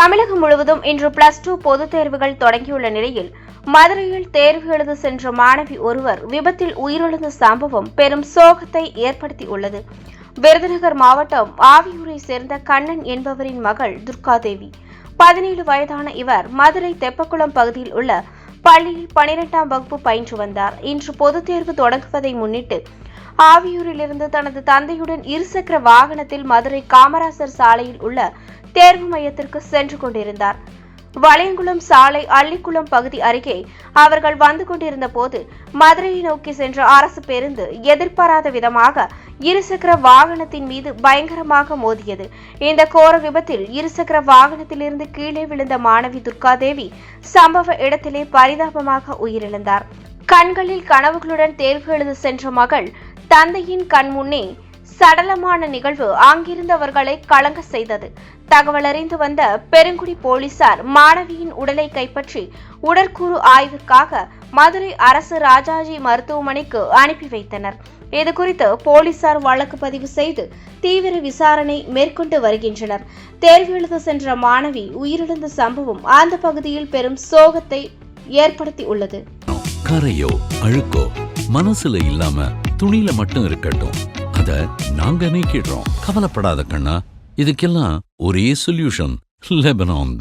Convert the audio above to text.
தமிழகம் முழுவதும் இன்று +2 பொதுத் தேர்வுகள் தொடங்கியுள்ள நிலையில் மதுரையில் தேர்வு எழுத சென்ற மாணவி ஒருவர் விபத்தில் உயிரிழந்த சம்பவம் பெரும் சோகத்தை ஏற்படுத்தியுள்ளது. விருதுநகர் மாவட்டம் ஆவியூரை சேர்ந்த கண்ணன் என்பவரின் மகள் துர்காதேவி. 17 வயதான இவர் மதுரை தெப்பக்குளம் பகுதியில் உள்ள பள்ளியில் 12ஆம் வகுப்பு பயின்று வந்தார். இன்று பொதுத் தேர்வு தொடங்குவதை முன்னிட்டு ஆவியூரிலிருந்து தனது தந்தையுடன் இருசக்கர வாகனத்தில் மதுரை காமராசர் சாலையில் உள்ள தேர்வு மையத்திற்கு சென்று கொண்டிருந்தார். வளையங்குளம் சாலை அள்ளிக்குளம் பகுதி அருகே அவர்கள் வந்து கொண்டிருந்த போது மதுரையை நோக்கி சென்ற அரசு பேருந்து எதிர்பாராத விதமாக இருசக்கர வாகனத்தின் மீது பயங்கரமாக மோதியது. இந்த கோர விபத்தில் இருசக்கர வாகனத்திலிருந்து கீழே விழுந்த மாணவி துர்காதேவி சம்பவ இடத்திலே பரிதாபமாக உயிரிழந்தார். கண்களில் கனவுகளுடன் தேர்வு எழுத சென்ற மகள் தந்தையின் கண் முன்னே சடலமான நிகழ்வு அங்கிருந்தவர்களை கலங்க செய்தது. தகவல் அறிந்து வந்த பெருங்குடி போலீசார் மாணவியின் உடலை கைப்பற்றி உடற்கூறு ஆய்விற்காக மதுரை அரசு ராஜாஜி மருத்துவமனைக்கு அனுப்பி வைத்தனர். இதுகுறித்து போலீசார் வழக்கு பதிவு செய்து தீவிர விசாரணை மேற்கொண்டு வருகின்றனர். தேர்வு எழுத சென்ற மாணவி உயிரிழந்த சம்பவம் அந்த பகுதியில் பெரும் சோகத்தை ஏற்படுத்தியுள்ளது. கரையோ அழுக்கோ மனசுல இல்லாம துணியில மட்டும் இருக்கட்டும், அத நாங்க நீக்கிடுறோம். கவலைப்படாத கண்ணா, இதுக்கெல்லாம் ஒரே சொல்யூஷன் லெபனான் தான்.